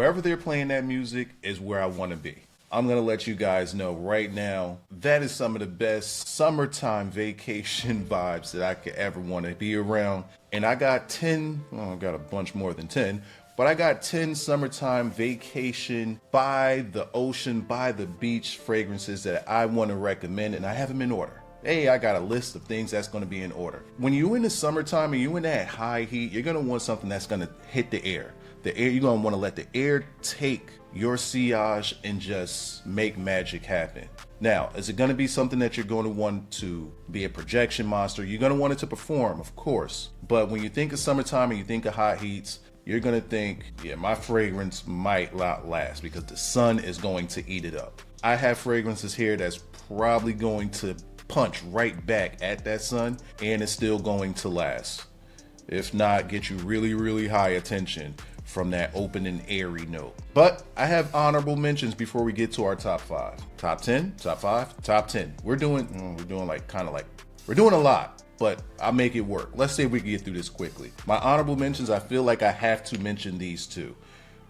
wherever they're playing that music is where I want to be. I'm going to let you guys know right now, that is some of the best summertime vacation vibes that I could ever want to be around. And I got 10, well, I got a bunch more than 10, but I got 10 summertime vacation by the ocean, by the beach fragrances that I want to recommend, and I have them in order. Hey, I got a list of things that's going to be in order. When you're in the summertime and you're in that high heat, you're going to want something that's going to hit the air. The air, you're going to want to let the air take your sillage and just make magic happen. Now, is it going to be something that you're going to want to be a projection monster? You're going to want it to perform, of course. But when you think of summertime and you think of hot heats, you're going to think, yeah, my fragrance might not last because the sun is going to eat it up. I have fragrances here that's probably going to punch right back at that sun and it's still going to last. If not, get you really, really high attention from that open and airy note. But I have honorable mentions before we get to our top 5. Top 10, top 5, top 10. We're doing a lot, but I'll make it work. Let's see if we can get through this quickly. My honorable mentions, I feel like I have to mention these two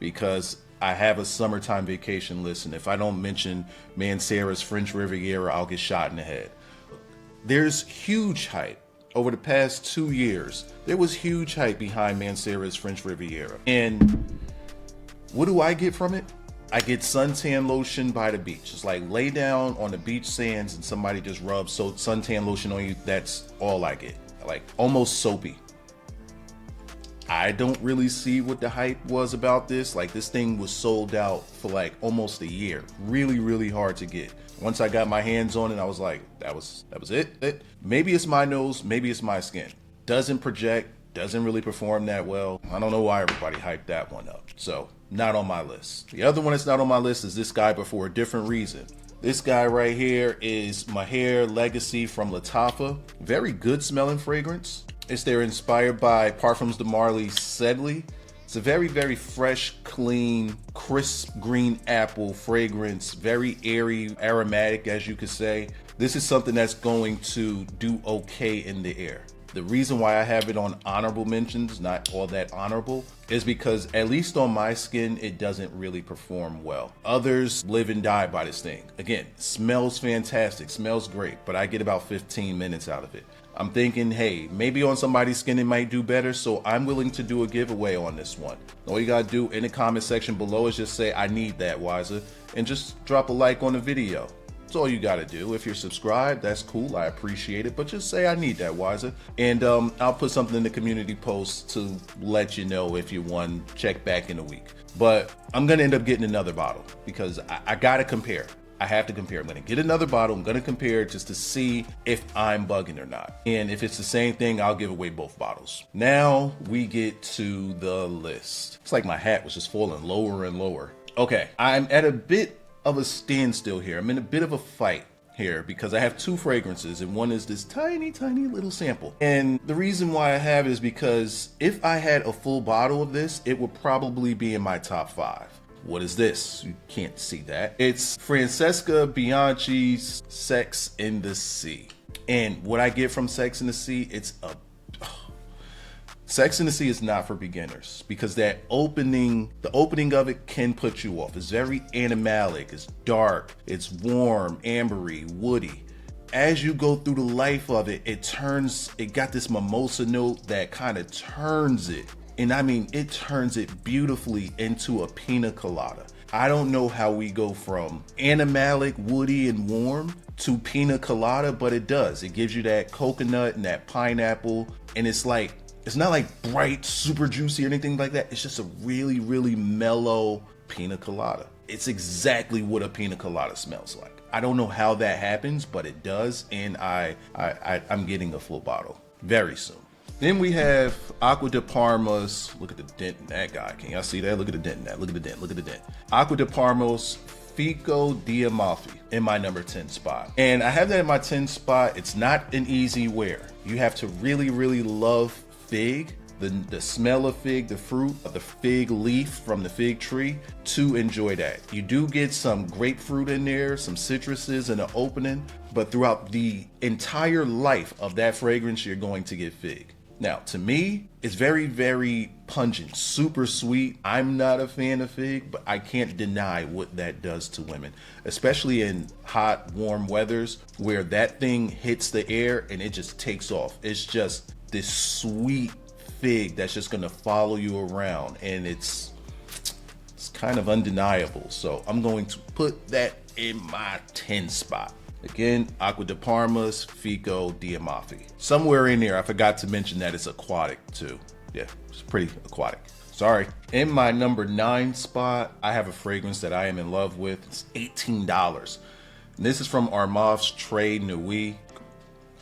because I have a summertime vacation list, and if I don't mention Mancera's French Riviera, I'll get shot in the head. There's huge hype. Over the past 2 years, there was huge hype behind Mancera's French Riviera. And what do I get from it? I get suntan lotion by the beach. It's like lay down on the beach sands and somebody just rubs suntan lotion on you. That's all I get. Like almost soapy. I don't really see what the hype was about this. Like this thing was sold out for like almost a year. Really, really hard to get. Once I got my hands on it, I was like, that was it. Maybe it's my nose, maybe it's my skin. Doesn't project, doesn't really perform that well. I don't know why everybody hyped that one up. So, not on my list. The other one that's not on my list is this guy, but for a different reason. This guy right here is Mahare Legacy from Lattafa. Very good smelling fragrance. They're inspired by Parfums de Marly Sedley. It's a very, very fresh, clean, crisp green apple fragrance. Very airy, aromatic, as you could say. This is something that's going to do okay in the air. The reason why I have it on honorable mentions, not all that honorable, is because at least on my skin, it doesn't really perform well. Others live and die by this thing. Again, smells fantastic, smells great, but I get about 15 minutes out of it. I'm thinking, hey, maybe on somebody's skin it might do better, so I'm willing to do a giveaway on this one. All you gotta do in the comment section below is just say, I need that, Wiser, and just drop a like on the video. That's all you gotta do. If you're subscribed, that's cool, I appreciate it, but just say, I need that, Wiser. And I'll put something in the community post to let you know if you won. Check back in a week. But I'm gonna end up getting another bottle because I gotta compare. I have to compare. I'm going to get another bottle. I'm going to compare just to see if I'm bugging or not. And if it's the same thing, I'll give away both bottles. Now we get to the list. It's like my hat was just falling lower and lower. Okay, I'm at a bit of a standstill here. I'm in a bit of a fight here because I have two fragrances and one is this tiny, tiny little sample. And the reason why I have it is because if I had a full bottle of this, it would probably be in my top 5. What is this? You can't see that. It's Francesca Bianchi's Sex in the Sea. And what I get from Sex in the Sea, Sex in the Sea is not for beginners because the opening of it can put you off. It's very animalic, it's dark, it's warm, ambery, woody. As you go through the life of it, it got this mimosa note that kind of turns it. And I mean, it turns it beautifully into a pina colada. I don't know how we go from animalic, woody, and warm to pina colada, but it does. It gives you that coconut and that pineapple. And it's not like bright, super juicy or anything like that. It's just a really, really mellow pina colada. It's exactly what a pina colada smells like. I don't know how that happens, but it does. And I'm getting a full bottle very soon. Then we have Acqua di Parma's, look at the dent in that guy. Can y'all see that? Look at the dent in that. Look at the dent. Look at the dent. Acqua di Parma's Fico di Amalfi in my number 10 spot. And I have that in my 10 spot. It's not an easy wear. You have to really, really love fig, the smell of fig, the fruit of the fig leaf from the fig tree to enjoy that. You do get some grapefruit in there, some citruses in the opening, but throughout the entire life of that fragrance, you're going to get fig. Now, to me, it's very, very pungent, super sweet. I'm not a fan of fig, but I can't deny what that does to women, especially in hot, warm weathers where that thing hits the air and it just takes off. It's just this sweet fig that's just gonna follow you around, and it's kind of undeniable. So I'm going to put that in my 10 spot. Again, Acqua de Parma's, Fico di Amalfi. Somewhere in there, I forgot to mention that it's aquatic too. Yeah, it's pretty aquatic. Sorry. In my number 9 spot, I have a fragrance that I am in love with. It's $18. And this is from Armaf's Très Nuit.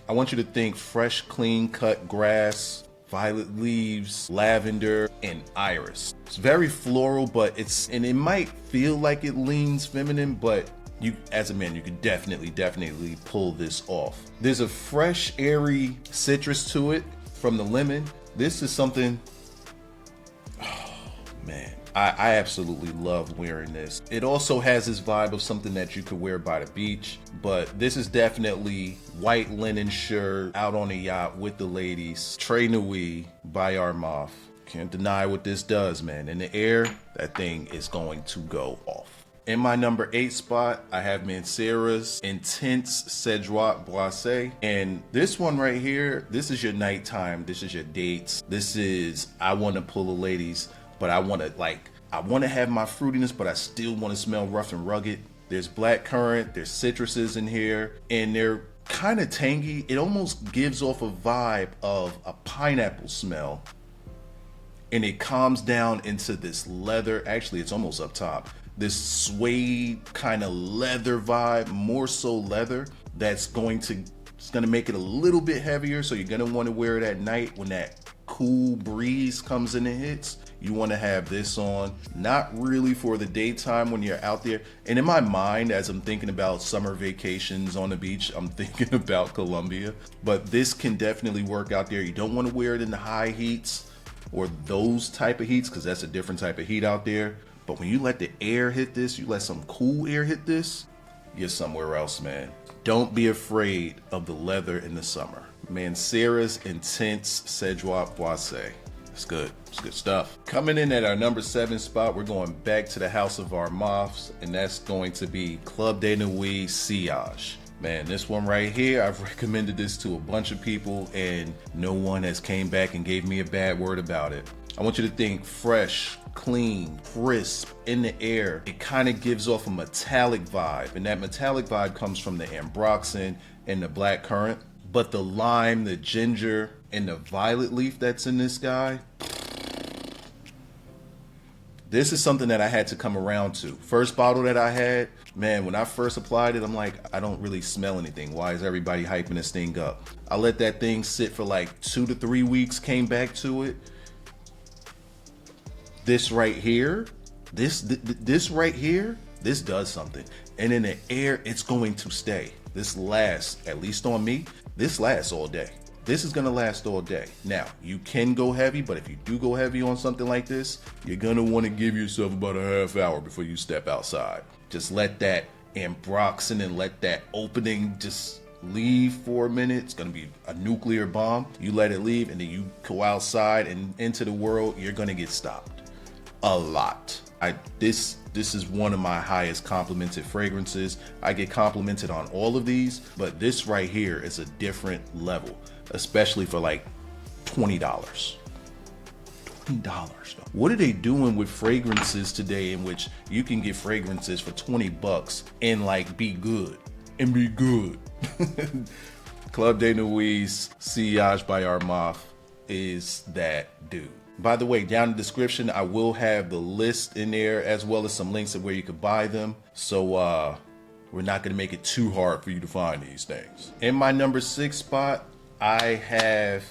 I want you to think fresh, clean cut grass, violet leaves, lavender, and iris. It's very floral, but and it might feel like it leans feminine, but you, as a man, you can definitely pull this off. There's a fresh, airy citrus to it from the lemon. This is something, oh man, I absolutely love wearing this. It also has this vibe of something that you could wear by the beach, but this is definitely white linen shirt out on a yacht with the ladies. Très Nuit by Armaf. Can't deny what this does, man. In the air, that thing is going to go off. In my number 8 spot, I have Mancera's Intense Cedrat Boise. And this one right here, this is your nighttime. This is your dates. This is, I want to pull the ladies, but I want to have my fruitiness, but I still want to smell rough and rugged. There's blackcurrant, there's citruses in here, and they're kind of tangy. It almost gives off a vibe of a pineapple smell. And it calms down into this leather. Actually, it's almost up top. This suede kind of leather vibe, more so leather, it's going to make it a little bit heavier. So you're going to want to wear it at night when that cool breeze comes in and hits. You want to have this on, not really for the daytime when you're out there. And in my mind, as I'm thinking about summer vacations on the beach, I'm thinking about Colombia. But this can definitely work out there. You don't want to wear it in the high heats or those type of heats, because that's a different type of heat out there. But when you let the air hit this, you let some cool air hit this, you're somewhere else, man. Don't be afraid of the leather in the summer. Mancera's Intense Cedrat Boise. It's good. It's good stuff. Coming in at our number 7 spot, we're going back to the house of Armaf's, and that's going to be Club de Nuit Sillage. Man, this one right here, I've recommended this to a bunch of people, and no one has came back and gave me a bad word about it. I want you to think fresh, clean, crisp, in the air. It kind of gives off a metallic vibe, and that metallic vibe comes from the ambroxan and the blackcurrant. But the lime, the ginger, and the violet leaf that's in this guy, this is something that I had to come around to. First bottle that I had, man, when I first applied it, I'm like, I don't really smell anything. Why is everybody hyping this thing up? I let that thing sit for like 2 to 3 weeks, came back to it. This right here, this right here, this does something. And in the air, it's going to stay. This lasts, at least on me, this lasts all day. This is gonna last all day. Now, you can go heavy, but if you do go heavy on something like this, you're gonna wanna give yourself about a half hour before you step outside. Just let that ambroxan and let that opening just leave for a minute. It's gonna be a nuclear bomb. You let it leave, and then you go outside and into the world, you're gonna get stopped. A lot. This is one of my highest complimented fragrances. I get complimented on all of these, but this right here is a different level, especially for like $20. $20. What are they doing with fragrances today in which you can get fragrances for $20 and like be good and be good? Club de Nuit's Sillage by Armaf is that dude. By the way, down in the description, I will have the list in there as well as some links of where you could buy them. So we're not going to make it too hard for you to find these things. In my number 6 spot, I have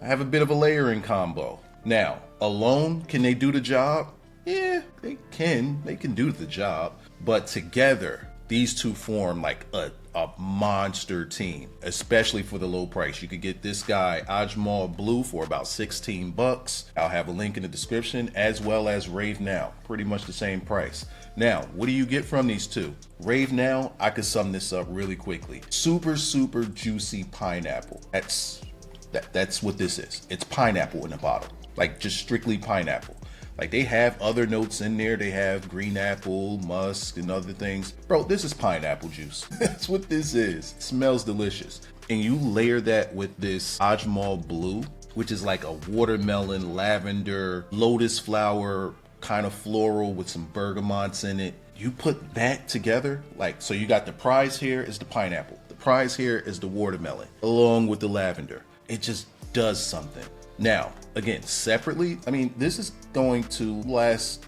a bit of a layering combo. Now, alone, can they do the job? Yeah, they can. They can do the job. But together, these two form like a monster team, especially for the low price. You could get this guy Ajmal Blue for about $16. I'll have a link in the description, as well as Rave Now, pretty much the same price. Now, what do you get from these two? Rave Now, I could sum this up really quickly. Super, super juicy pineapple. That's That's what this is. It's pineapple in a bottle, like just strictly pineapple. Like they have other notes in there. They have green apple, musk, and other things. Bro, this is pineapple juice. That's what this is. It smells delicious. And you layer that with this Ajmal blue, which is like a watermelon, lavender, lotus flower, kind of floral with some bergamots in it. You put that together, like, so you got the prize here is the pineapple. The prize here is the watermelon, along with the lavender. It just does something. Now, again, separately, I mean, this is going to last,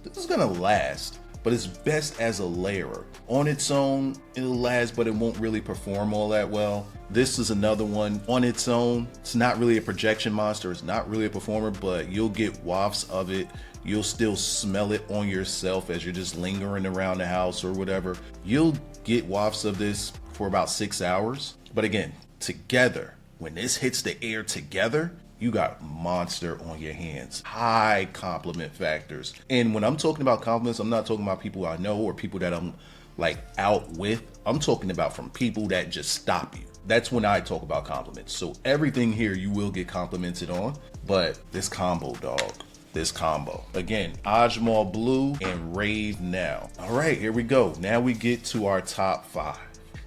but it's best as a layer. On its own, it'll last, but it won't really perform all that well. This is another one on its own. It's not really a projection monster. It's not really a performer, but you'll get wafts of it. You'll still smell it on yourself as you're just lingering around the house or whatever. You'll get wafts of this for about 6 hours. But again, together, when this hits the air together, you got monster on your hands. High compliment factors. And when I'm talking about compliments, I'm not talking about people I know or people that I'm like out with. I'm talking about from people that just stop you. That's when I talk about compliments. So everything here you will get complimented on, but this combo, dog. This combo. Again, Ajmal Blue and Rave Now. All right, here we go. Now we get to our top 5.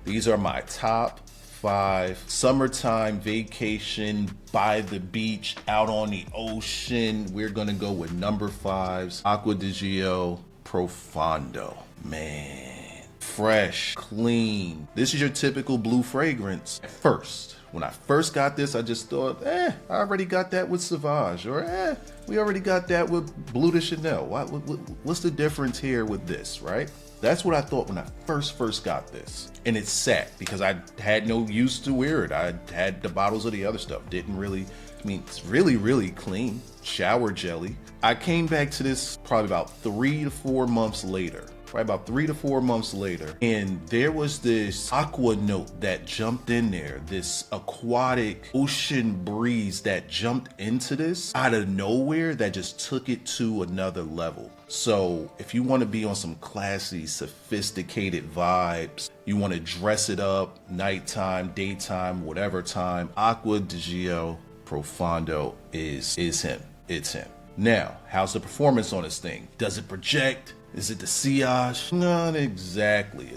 These are my top 5 summertime vacation by the beach, out on the ocean. We're gonna go with number 5's Acqua di Gio Profondo. Man, fresh, clean. This is your typical blue fragrance. At first, when I first got this, I just thought, I already got that with Sauvage, or we already got that with Bleu de Chanel. What's the difference here with this, right? That's what I thought when I first got this. And it sat because I had no use to wear it. I had the bottles of the other stuff. Didn't really, I mean, it's really, really clean. Shower jelly. I came back to this probably about 3 to 4 months later. Right, about 3 to 4 months later, and there was this aqua note that jumped in there, this aquatic ocean breeze that jumped into this out of nowhere that just took it to another level. So if you want to be on some classy, sophisticated vibes, you want to dress it up, nighttime, daytime, whatever time, Acqua di Gio Profondo is him. It's him. Now, how's the performance on this thing? Does it project? Is it the sillage? Not exactly.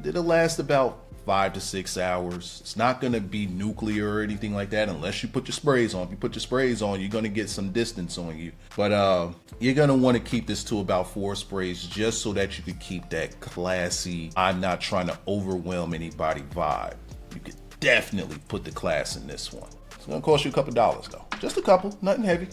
It'll last about 5 to 6 hours. It's not going to be nuclear or anything like that unless you put your sprays on. If you put your sprays on, you're going to get some distance on you. But you're going to want to keep this to about 4 sprays just so that you can keep that classy, I'm not trying to overwhelm anybody vibe. You could definitely put the class in this one. It's going to cost you a couple dollars though. Just a couple. Nothing heavy.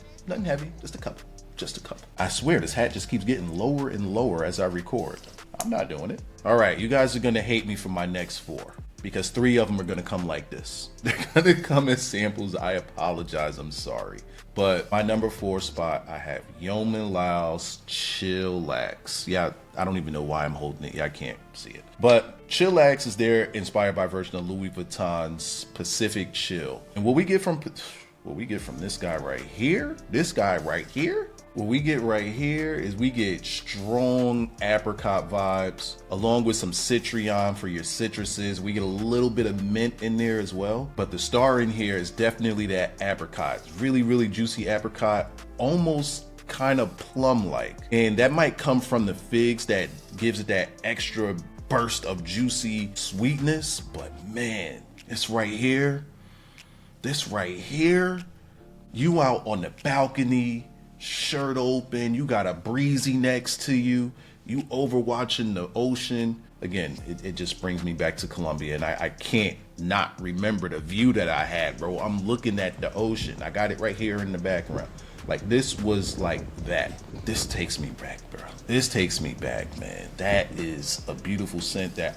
Just a couple. Just a couple. I swear this hat just keeps getting lower and lower as I record. I'm not doing it. All right, you guys are gonna hate me for my next 4 because 3 of them are gonna come like this. They're gonna come as samples. I apologize, I'm sorry. But my number 4 spot, I have Yom Layl's Chillax. Yeah, I don't even know why I'm holding it. Yeah, I can't see it. But Chillax is there, inspired by a version of Louis Vuitton's Pacific Chill. And what we get from this guy right here, what we get right here is we get strong apricot vibes along with some citrion for your citruses. We get a little bit of mint in there as well. But the star in here is definitely that apricot. It's really, really juicy apricot, almost kind of plum-like. And that might come from the figs that gives it that extra burst of juicy sweetness. But man, this right here, you out on the balcony, shirt open, you got a breezy next to you, you overwatching the ocean. Again, it just brings me back to Colombia, and I can't not remember the view that I had, bro. I'm looking at the ocean. I got it right here in the background. Like, this was like that. This takes me back, bro. This takes me back, man. That is a beautiful scent that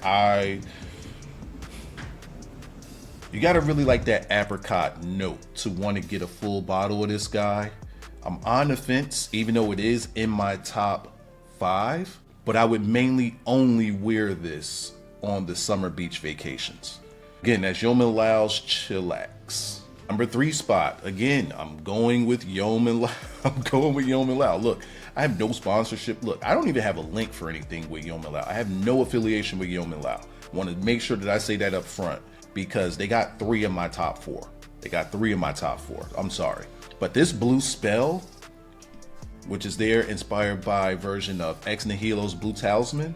you gotta really like that apricot note to want to get a full bottle of this guy. I'm on the fence, even though it is in my top 5, but I would mainly only wear this on the summer beach vacations. Again, that's Yom Layl's Chillax. Number 3 spot, again, I'm going with Yom Layl. Look, I have no sponsorship. Look, I don't even have a link for anything with Yom Layl. I have no affiliation with Yom Layl. I want to make sure that I say that up front because they got 3 of my top 4. They got 3 of my top 4. I'm sorry. But this Blue Spell, which is their inspired by version of Ex Nihilo's Blue Talisman,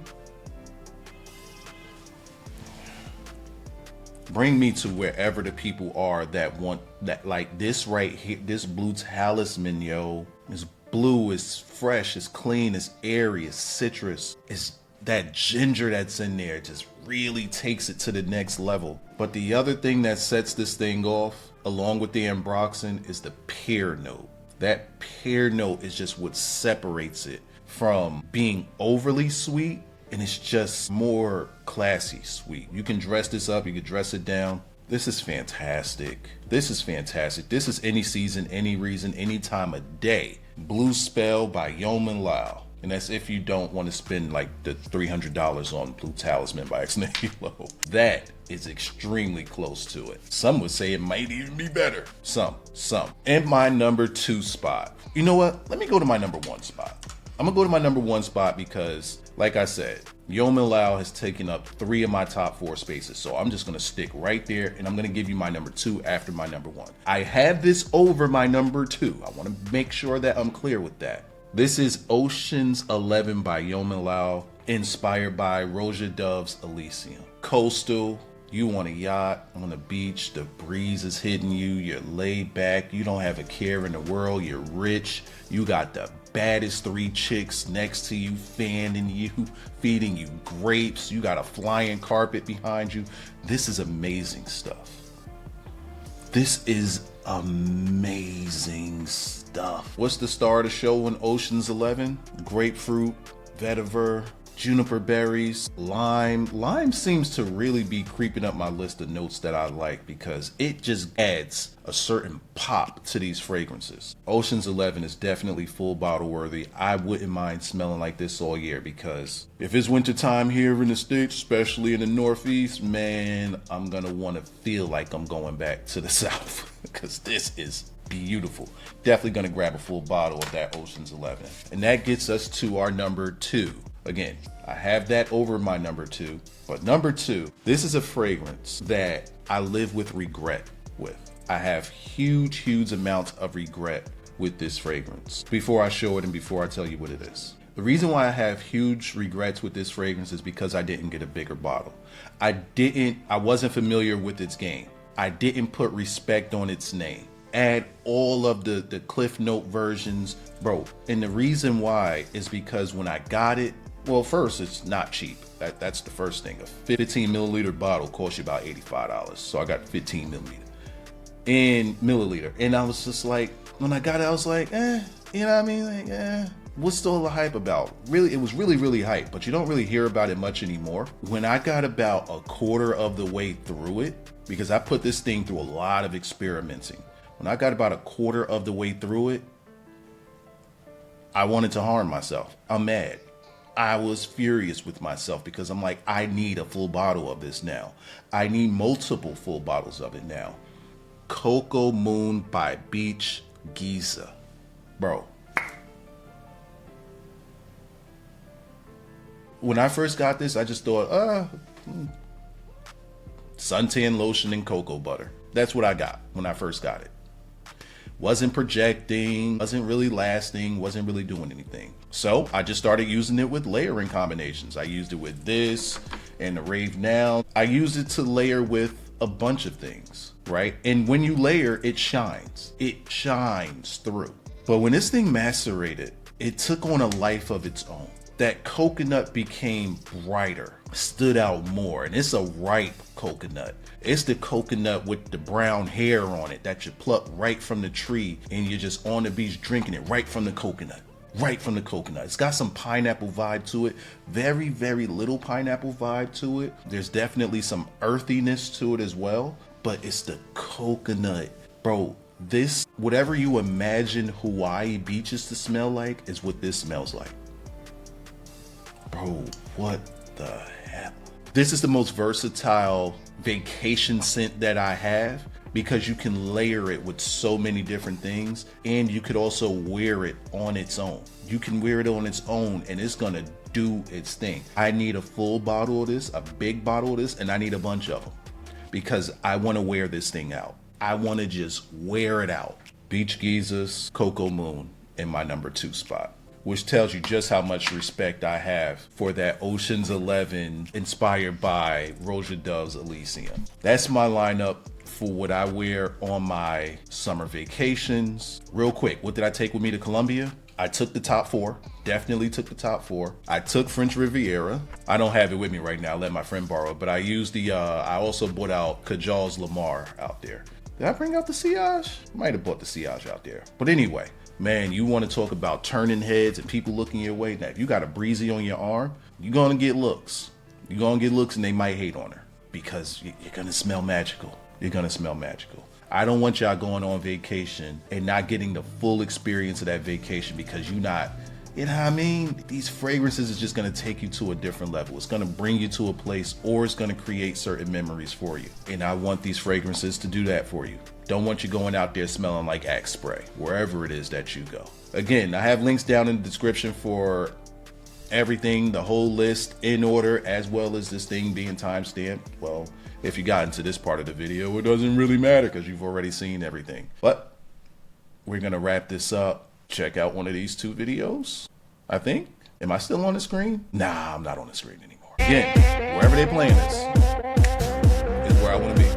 bring me to wherever the people are that want that, like this right here, this Blue Talisman, yo. It's blue, it's fresh, it's clean, it's airy, it's citrus. It's that ginger that's in there just really takes it to the next level. But the other thing that sets this thing off, along with the ambroxan, is the pear note. That pear note is just what separates it from being overly sweet, and it's just more classy sweet. You can dress this up, you can dress it down. This is fantastic. This is fantastic. This is any season, any reason, any time of day. Blue Spell by Yom Layl. And that's if you don't want to spend like the $300 on Blue Talisman by Ex Nihilo. That is extremely close to it. Some would say it might even be better. Some. And my number 2 spot. You know what? Let me go to my number 1 spot. I'm gonna go to my number 1 spot because, like I said, Yom Layl has taken up 3 of my top 4 spaces. So I'm just gonna stick right there, and I'm gonna give you my number 2 after my number 1. I have this over my number 2. I wanna make sure that I'm clear with that. This is Ocean's 11 by Yom Layl, inspired by Roja Dove's Elysium. Coastal, you on a yacht, on the beach, the breeze is hitting you, you're laid back, you don't have a care in the world, you're rich, you got the baddest 3 chicks next to you, fanning you, feeding you grapes, you got a flying carpet behind you. This is amazing stuff. This is amazing stuff. What's the star of the show in Ocean's 11? Grapefruit, vetiver, juniper berries, lime. Lime seems to really be creeping up my list of notes that I like because it just adds a certain pop to these fragrances. Ocean's 11 is definitely full bottle worthy. I wouldn't mind smelling like this all year because if it's winter time here in the States, especially in the Northeast, man, I'm gonna want to feel like I'm going back to the South because this is beautiful. Definitely gonna grab a full bottle of that Ocean's 11. And that gets us to our number 2. Again, I have that over my number 2, but number 2, this is a fragrance that I live with regret with. I have huge amounts of regret with this fragrance. Before I show it and before I tell you what it is. The reason why I have huge regrets with this fragrance is because I didn't get a bigger bottle. I wasn't familiar with its game. I didn't put respect on its name. Add all of the Cliff Note versions, bro. And the reason why is because when I got it, well, first, it's not cheap. That's the first thing. A 15 milliliter bottle costs you about $85. So I got 15 milliliter. And I was just like, when I got it, I was like, you know what I mean? Like, what's all the hype about? Really, it was really hype, but you don't really hear about it much anymore. When I got about a quarter of the way through it, because I put this thing through a lot of experimenting. When I got about a quarter of the way through it, I wanted to harm myself. I'm mad. I was furious with myself because I'm like, I need a full bottle of this now. I need multiple full bottles of it now. Coco Moon by Beach Geeza. Bro. When I first got this, I just thought, suntan lotion and cocoa butter. That's what I got when I first got it. Wasn't projecting, wasn't really lasting, wasn't really doing anything. So I just started using it with layering combinations. I used it with this and the Rave Now. I used it to layer with a bunch of things, right? And when you layer, it shines. It shines through. But when this thing macerated, it took on a life of its own. That coconut became brighter, stood out more, and it's a ripe coconut. It's the coconut with the brown hair on it that you pluck right from the tree and you're just on the beach drinking it right from the coconut. It's got some pineapple vibe to it. Very little pineapple vibe to it. There's definitely some earthiness to it as well, but it's the coconut. Bro, this, whatever you imagine Hawaii beaches to smell like is what this smells like. Bro, what the hell? This is the most versatile vacation scent that I have because you can layer it with so many different things and you could also wear it on its own. You can wear it on its own and it's gonna do its thing. I need a full bottle of this, a big bottle of this, and I need a bunch of them because I wanna wear this thing out. I want to just wear it out. Beach Geeza's Coco Moon in my number 2 spot, which tells you just how much respect I have for that Ocean's 11 inspired by Roja Dove's Elysium. That's my lineup for what I wear on my summer vacations. Real quick, what did I take with me to Colombia? I took the top 4, definitely took the top 4. I took French Riviera. I don't have it with me right now, I let my friend borrow it, but I used the, I also bought out Cajal's Lamar out there. Did I bring out the Sillage? Might have bought the Sillage out there. But anyway, man, you want to talk about turning heads and people looking your way. Now, if you got a breezy on your arm, you're going to get looks. You're going to get looks and they might hate on her because you're going to smell magical. You're going to smell magical. I don't want y'all going on vacation and not getting the full experience of that vacation because you're not, you know what I mean? These fragrances is just going to take you to a different level. It's going to bring you to a place or it's going to create certain memories for you. And I want these fragrances to do that for you. Don't want you going out there smelling like Axe spray, wherever it is that you go. Again, I have links down in the description for everything, the whole list in order, as well as this thing being timestamped. Well, if you got into this part of the video, it doesn't really matter because you've already seen everything. But we're going to wrap this up. Check out one of these 2 videos, I think. Am I still on the screen? Nah, I'm not on the screen anymore. Again, wherever they're playing this is where I want to be.